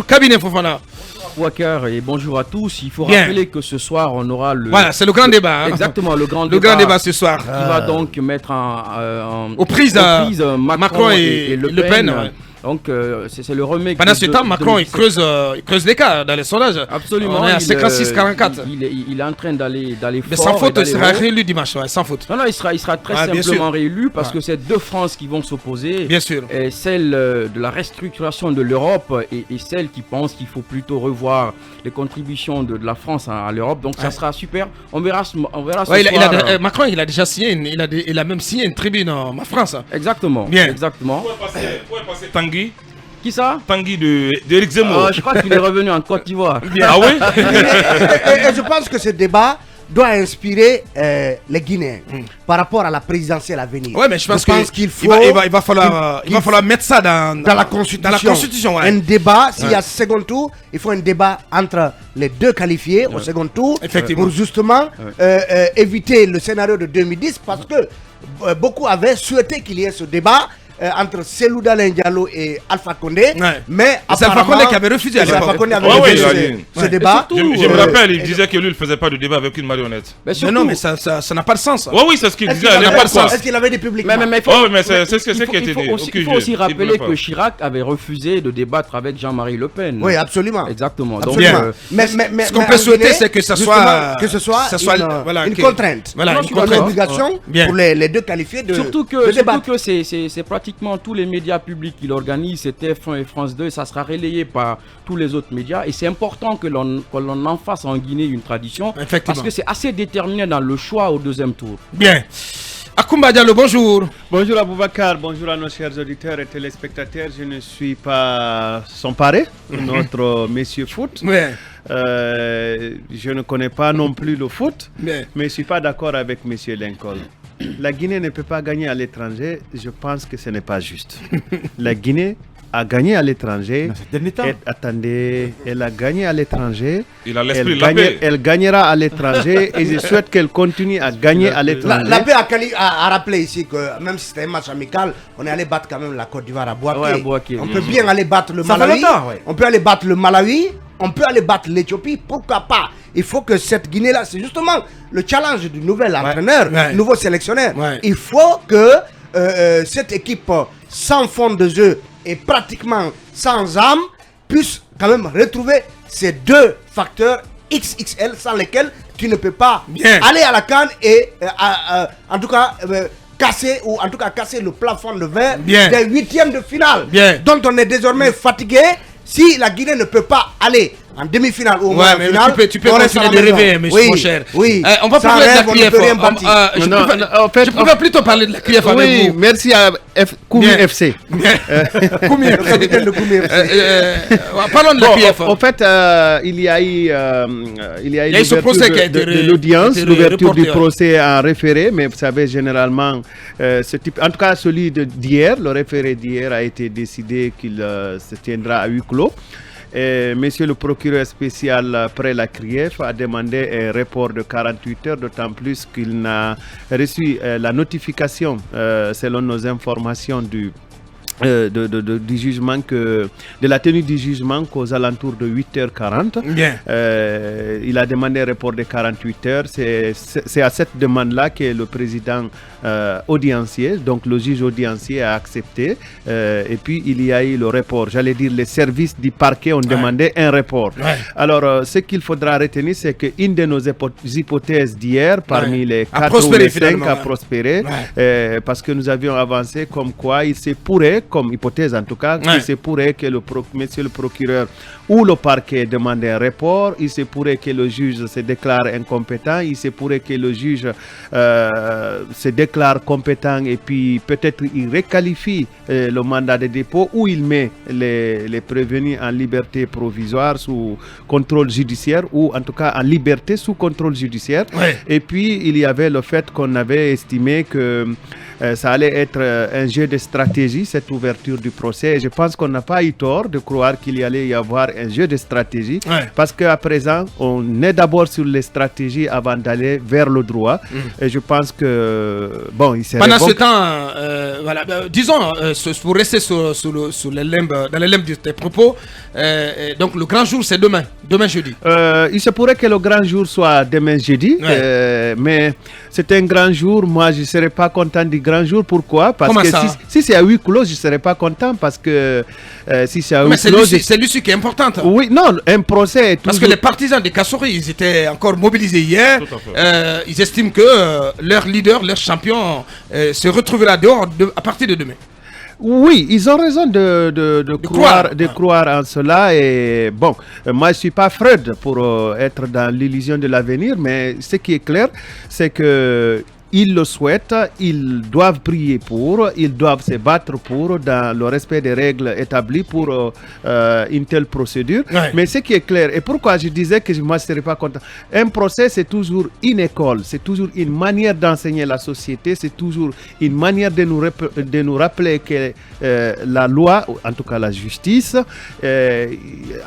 Cabinet Fofana. Walker et bonjour à tous. Il faut rappeler que ce soir on aura le. Voilà, c'est le grand débat. Hein. Exactement, le grand débat ce soir. Qui va donc mettre aux prises Macron et Le Pen. Ouais. Donc c'est le remake. Pendant ce temps, Macron il creuse l'écart dans les sondages. Absolument. On est à 56-44. Il est en train d'aller fort. Mais sans faute, il sera réélu dimanche, ouais, sans faute. Non, il sera très simplement réélu parce que c'est deux France qui vont s'opposer. Bien sûr. Et celle de la restructuration de l'Europe et celle qui pense qu'il faut plutôt revoir les contributions de la France à l'Europe. Donc ça sera super. On verra ce soir. Macron, il a déjà signé, il a même signé une tribune en France. Exactement. Bien. Exactement. Où est passé Tanguy? Qui ça? Tanguy d'Éric Zemmour. Je crois qu'il est revenu en Côte d'Ivoire. Ah oui? et je pense que ce débat doit inspirer les Guinéens par rapport à la présidentielle à venir. Ouais, mais je pense qu'il faut il va falloir mettre ça dans la Constitution. Ouais. Un débat, s'il y a second tour, il faut un débat entre les deux qualifiés au second tour pour justement éviter le scénario de 2010 parce que beaucoup avaient souhaité qu'il y ait ce débat entre Cellou Dalein Diallo et Alpha Condé, mais c'est Alpha Condé qui avait refusé Alpha Condé avait refusé ce débat. Je me rappelle, il disait que lui, il ne faisait pas de débat avec une marionnette. Mais non, mais ça n'a pas de sens. Oui, c'est ce qu'il disait. Est-ce qu'il avait des publics? Mais c'est ce qui a été dit. Il faut aussi rappeler que Chirac avait refusé de débattre avec Jean-Marie Le Pen. Oui, absolument. Exactement. Donc, mais ce qu'on peut souhaiter, c'est que ce soit une contrainte, une obligation pour les deux qualifiés de débat. Surtout que c'est pratiquement tous les médias publics qui l'organisent, c'est TF1 et France 2, ça sera relayé par tous les autres médias et c'est important que l'on en fasse en Guinée une tradition parce que c'est assez déterminant dans le choix au deuxième tour. Bien. Akoumba Diallo, bonjour. Bonjour Aboubacar, bonjour à nos chers auditeurs et téléspectateurs. Je ne suis pas son paré, notre monsieur foot. Ouais. Je ne connais pas non plus le foot, mais je ne suis pas d'accord avec monsieur Lincoln. La Guinée ne peut pas gagner à l'étranger, je pense que ce n'est pas juste. La Guinée a gagné à l'étranger. Attendez, elle a gagné à l'étranger. Elle gagnera à l'étranger et je souhaite qu'elle continue à gagner à l'étranger. La paix a rappelé ici que même si c'était un match amical, on est allé battre quand même la Côte d'Ivoire à Bouaké. On peut bien aller battre le Malawi. On peut aller battre le Malawi. On peut aller battre l'Éthiopie, pourquoi pas? Il faut que cette Guinée-là, c'est justement le challenge du nouvel entraîneur, nouveau sélectionneur. Il faut que cette équipe sans fond de jeu et pratiquement sans âme puisse quand même retrouver ces deux facteurs XXL sans lesquels tu ne peux pas aller à la CAN et en tout cas casser le plafond de verre des huitièmes de finale dont on est désormais fatigué. Si la Guinée ne peut pas aller en demi-finale ou en finale, tu peux continuer de rêver, mon cher. Oui. On va parler de la QF. Je pourrais plutôt parler de la QF avec vous. Merci à Koumi FC. Koumi FC. Parlons de la QF. En fait, il y a eu ce procès qui a été l'audience, l'ouverture du procès en référé, mais vous savez, généralement, ce type, en tout cas celui d'hier, le référé d'hier a été décidé qu'il se tiendra à huis clos. Monsieur le procureur spécial après la CRIEF a demandé un report de 48 heures, d'autant plus qu'il n'a reçu la notification, selon nos informations, du jugement de la tenue du jugement qu'aux alentours de 8h40. Il a demandé un report de 48 heures. C'est à cette demande-là que le président audiencier, donc le juge audiencier, a accepté. Et puis il y a eu le report. J'allais dire, les services du parquet ont demandé un report. Alors, ce qu'il faudra retenir, c'est qu'une de nos hypothèses d'hier, parmi les 4 ou les 5, a prospéré. Parce que nous avions avancé comme quoi il se pourrait, comme hypothèse en tout cas, il se pourrait que monsieur le procureur ou le parquet demande un report, il se pourrait que le juge se déclare incompétent, il se pourrait que le juge se déclare compétent et puis peut-être il requalifie le mandat de dépôt ou il met les prévenus en liberté provisoire sous contrôle judiciaire ou en tout cas en liberté sous contrôle judiciaire. Et puis il y avait le fait qu'on avait estimé que ça allait être un jeu de stratégie cette ouverture du procès. Et je pense qu'on n'a pas eu tort de croire qu'il y allait y avoir un jeu de stratégie. Parce qu'à présent, on est d'abord sur les stratégies avant d'aller vers le droit. Et je pense que, bon, il serait pendant ce temps, voilà, disons, pour rester dans les limbes de tes propos, donc le grand jour, c'est demain jeudi. Il se pourrait que le grand jour soit demain jeudi, mais c'est un grand jour. Moi, je ne serais pas content du grand jour. Pourquoi? Parce Comment que ça? si c'est à huis clos, je ne serais pas content parce que si c'est à huis clos... C'est l'issue qui est importante. Oui, non, un procès est parce que les partisans des Kassouri, ils étaient encore mobilisés hier. Ils estiment que leur leader, leur champion se retrouvera dehors à partir de demain. Oui, ils ont raison de croire en cela. Et bon, moi je ne suis pas Freud pour être dans l'illusion de l'avenir, mais ce qui est clair, c'est que ils le souhaitent, ils doivent prier pour, ils doivent se battre pour, dans le respect des règles établies pour une telle procédure. Mais ce qui est clair, et pourquoi je disais que moi je ne serais pas content, un procès c'est toujours une école, c'est toujours une manière d'enseigner la société, c'est toujours une manière de nous rappeler que la loi, en tout cas la justice,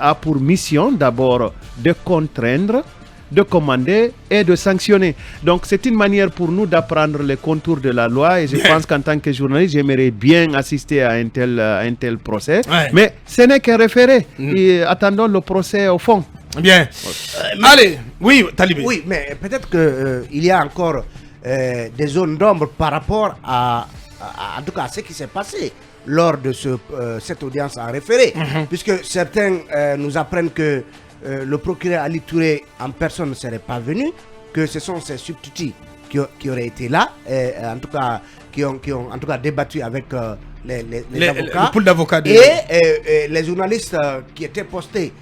a pour mission d'abord de contraindre, de commander et de sanctionner. Donc c'est une manière pour nous d'apprendre les contours de la loi, et je pense qu'en tant que journaliste, j'aimerais bien assister à un tel procès. Mais ce n'est qu'un référé. Et attendons le procès au fond. Bien. Allez, oui, Talibé. Oui, mais peut-être qu'il y a encore des zones d'ombre par rapport en tout cas, à ce qui s'est passé lors de cette audience en référé. Puisque certains nous apprennent que le procureur Ali Touré en personne ne serait pas venu, que ce sont ses substituts qui auraient été là, en tout cas qui ont en tout cas débattu avec les avocats. Le pool d'avocats. Et les journalistes qui étaient postés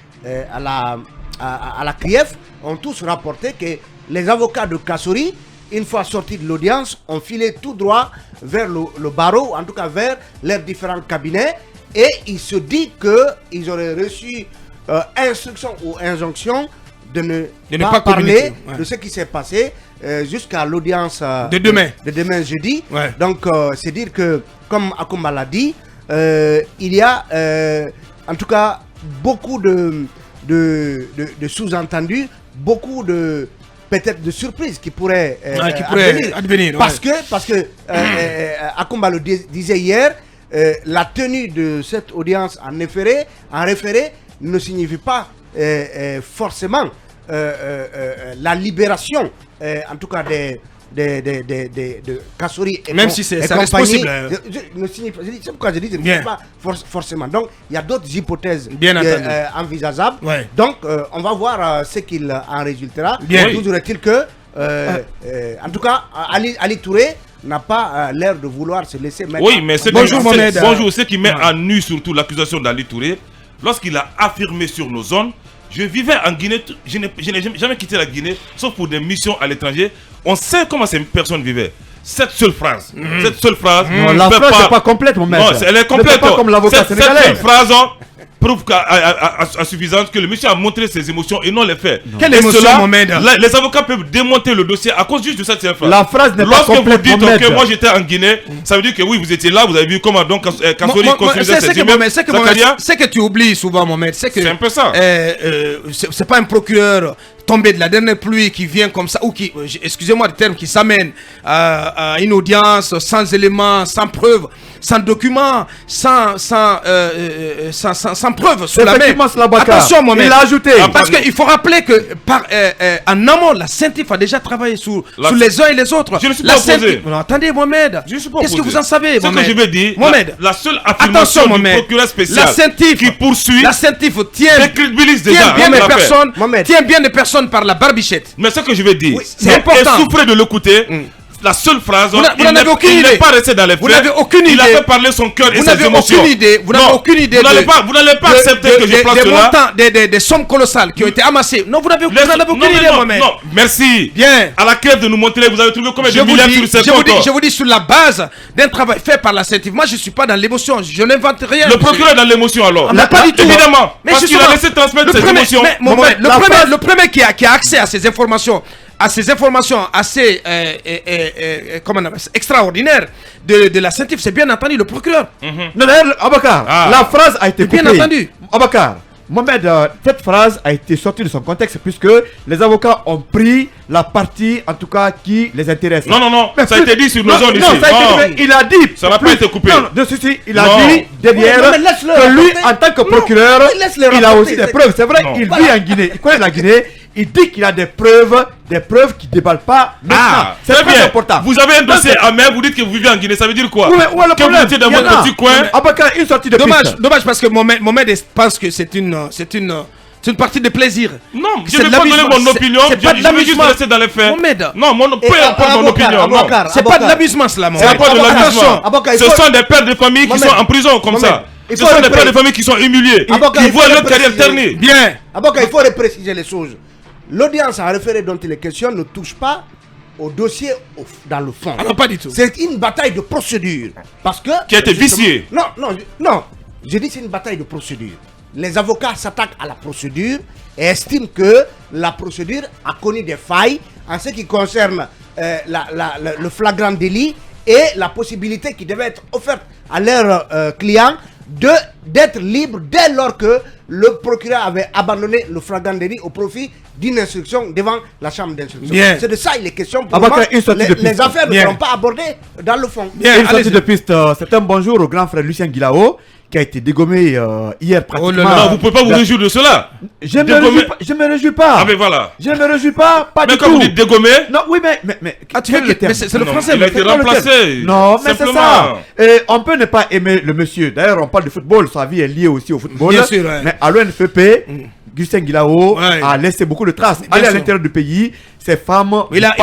à la CRIEF ont tous rapporté que les avocats de Kassouri, une fois sortis de l'audience, ont filé tout droit vers le barreau, en tout cas vers leurs différents cabinets, et il se dit qu'ils auraient reçu instruction ou injonction de ne pas parler de ce qui s'est passé jusqu'à l'audience de demain jeudi. Donc c'est dire que, comme Akoumba l'a dit, il y a en tout cas beaucoup de sous-entendus, beaucoup de peut-être de surprises qui pourraient advenir. Parce que Akoumba le disait hier, la tenue de cette audience en référé ne signifie pas forcément la libération, en tout cas de Kassouri. Même si ça reste possible. C'est pourquoi je dis que ce n'est pas forcément. Donc il y a d'autres hypothèses envisageables. Donc on va voir ce qu'il en résultera. Toujours est-il que, en tout cas, Ali Touré n'a pas l'air de vouloir se laisser mettre. Oui, mais ce qui met en nu surtout l'accusation d'Ali Touré, lorsqu'il a affirmé sur nos zones, je vivais en Guinée, je n'ai jamais quitté la Guinée, sauf pour des missions à l'étranger. On sait comment ces personnes vivaient. Cette seule phrase. Non, la phrase n'est pas complète, mon maître. Non, elle est complète. Pas comme l'avocat sénégalais. Cette seule phrase prouve à suffisance que le monsieur a montré ses émotions et non les faits. Quelle émotion, Mohamed? Les avocats peuvent démonter le dossier à cause juste de cette phrase. La phrase n'est pas complète. Lorsque vous dites que moi j'étais en Guinée, ça veut dire que oui, vous étiez là, vous avez vu comment donc Kassouri construisait ses immeubles. Ce que tu oublies souvent, Mohamed, c'est un peu ça. C'est pas un procureur tombé de la dernière pluie qui vient comme ça, ou qui, excusez-moi le terme, qui s'amène à une audience sans éléments, sans preuves, sans documents, sans preuves sous la main. Attention, Mohamed. Il a ajouté. Parce qu'il faut rappeler que en amont, la CENTIF a déjà travaillé sous les uns et les autres. Je ne suis pas opposé. Attendez, Mohamed. Qu'est-ce que vous en savez, Mohamed? Ce que je veux dire, Mohamed, la seule affirmation du procureur spécial qui poursuit, la CENTIF tient bien les personnes par la barbichette. Mais ce que je veux dire, c'est important. Et souffrez de l'écouter. La seule phrase, il n'est pas resté dans les faits. Vous n'avez aucune idée. Il a fait parler son cœur et ses émotions. Vous n'avez aucune idée. Vous n'allez pas accepter que je place cela. Des sommes colossales qui ont été amassées. Non, vous n'avez aucune idée, Mohamed. Non, merci. Bien. À la crève de nous montrer, vous avez trouvé combien de milliards sur ces comptes. Je vous dis, sur la base d'un travail fait par la CENTIF. Moi, je ne suis pas dans l'émotion. Je n'invente rien. Le procureur est dans l'émotion alors. Pas du tout. Évidemment. Parce qu'il a laissé transmettre ses émotions. Le premier qui a accès à ces informations, à ces informations assez extraordinaires de la CENTIF, c'est bien entendu le procureur. Non, Abakar, la phrase a été coupée. Bien entendu. Abakar, Mohamed, cette phrase a été sortie de son contexte puisque les avocats ont pris la partie, en tout cas, qui les intéresse. Non, mais ça a été dit sur nos zones ici. Non, ça a été dit, il a dit. Ça n'a pas été coupé. Non, de ceci, il a dit derrière que lui, en tant que procureur, il a aussi des preuves. C'est vrai, il vit en Guinée, il connaît la Guinée. Il dit qu'il a des preuves qui ne déballent pas. C'est très important. Vous avez un dossier à main, vous dites que vous vivez en Guinée, ça veut dire quoi? Que vous étiez dans votre petit coin. Une sortie de dommage parce que Mohamed pense que c'est une partie de plaisir. Non, je ne vais pas donner mon opinion. Je vais juste rester dans les faits. Mohamed. Non, peu importe mon opinion. C'est pas de l'amusement cela, Mohamed. C'est pas de l'amusement. Ce sont des pères de famille qui sont en prison comme ça. Ce sont des pères de famille qui sont humiliés. Qui voient leur carrière ternie. Bien. Il faut préciser les choses. L'audience à référé dont il est question ne touche pas au dossier dans le fond. Non, pas du tout. C'est une bataille de procédure. Parce que... Qui a été viciée. Non. Je dis c'est une bataille de procédure. Les avocats s'attaquent à la procédure et estiment que la procédure a connu des failles en ce qui concerne le flagrant délit et la possibilité qui devait être offerte à leurs clients d'être libres dès lors que le procureur avait abandonné le flagrant délit au profit d'une instruction devant la chambre d'instruction. C'est de ça il est question pour moi. Les affaires ne seront pas abordées dans le fond. Une sortie de piste. C'est un bonjour au grand frère Lucien Guilao qui a été dégommé hier pratiquement. Non, vous ne pouvez pas vous réjouir de cela. Je ne me réjouis pas. Ah mais voilà. Je ne me réjouis pas du tout. Mais quand vous dites dégommé. Non, oui, mais c'est le français. Il a été remplacé. Non, mais c'est ça. On peut ne pas aimer le monsieur. D'ailleurs, on parle de football. Sa vie est liée aussi au football. Bien sûr. Mais à l'ONPP, Lucien Guilao a laissé beaucoup de traces. Allez à l'intérieur du pays, ces femmes il a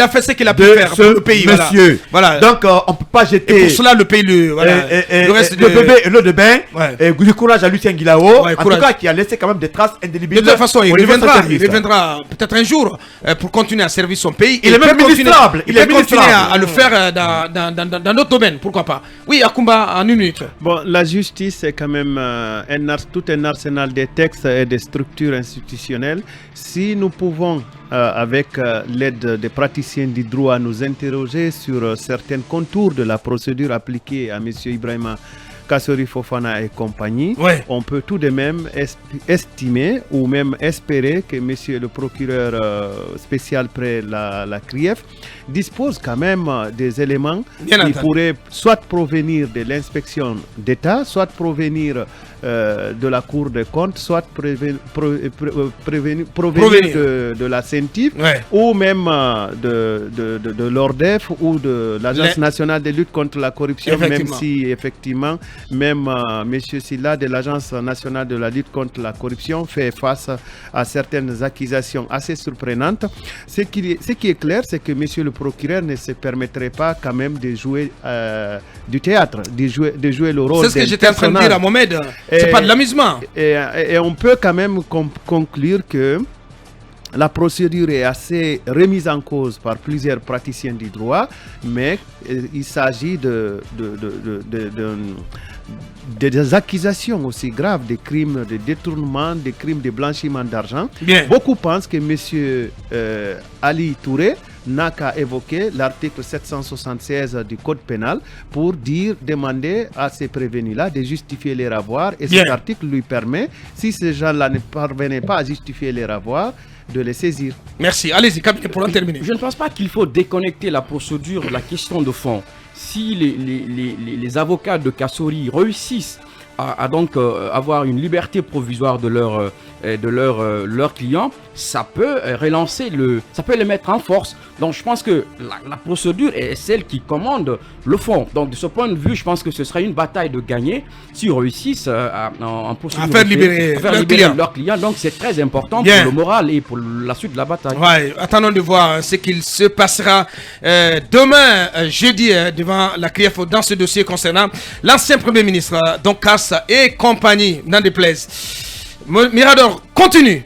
fait ce qu'il a pu faire pour le pays. Monsieur. Voilà. Donc, on ne peut pas jeter. Et pour cela, le pays, le reste le bébé et l'eau de bain. Et du courage à Lucien Guilao. En tout cas, qui a laissé quand même des traces indélébiles. De toute façon, il reviendra peut-être un jour pour continuer à servir son pays. Il est même ministrable. Il peut continuer à le faire dans d'autres domaines. Pourquoi pas? Oui, Akoumba, en une minute. Bon, la justice, c'est quand même tout un arsenal des textes et des structures institutionnelles. Si nous pouvons, avec l'aide des praticiens du droit, nous interroger sur certains contours de la procédure appliquée à M. Ibrahima Kassori Fofana et compagnie, on peut tout de même estimer ou même espérer que M. le procureur spécial près la CRIEF dispose quand même des éléments qui pourraient soit provenir de l'inspection d'État, soit provenir de la Cour des comptes, soit provenir de la CENTIF ou même de l'ORDEF ou de l'Agence nationale de lutte contre la corruption, même si effectivement même M. Silla de l'Agence nationale de la lutte contre la corruption fait face à certaines accusations assez surprenantes. Ce qui est clair, c'est que M. le procureur ne se permettrait pas quand même de jouer du théâtre, de jouer le rôle. C'est ce que j'étais en train de dire à Mohamed. C'est pas de l'amusement. Et on peut quand même conclure que la procédure est assez remise en cause par plusieurs praticiens du droit, mais il s'agit des accusations aussi graves, des crimes de détournement, des crimes de blanchiment d'argent. Beaucoup pensent que M. Ali Touré n'a qu'à évoquer l'article 776 du Code pénal pour demander à ces prévenus-là de justifier leur avoir. Et cet article lui permet, si ces gens-là ne parvenaient pas à justifier leur avoir, de les saisir. Merci. Allez-y, capitaine, pour en terminer. Je ne pense pas qu'il faut déconnecter la procédure de la question de fond. Si les avocats de Kassori réussissent à donc avoir une liberté provisoire de leurs clients, ça peut relancer ça peut les mettre en force. Donc je pense que la procédure est celle qui commande le fond. Donc de ce point de vue, je pense que ce sera une bataille de gagner s'ils réussissent en procédure à faire libérer leurs clients. Donc c'est très important pour le moral et pour la suite de la bataille. Attendons de voir ce qu'il se passera demain, jeudi, devant la CRIEF dans ce dossier concernant l'ancien Premier ministre, donc Kass et compagnie, n'en déplaise. Mirador continue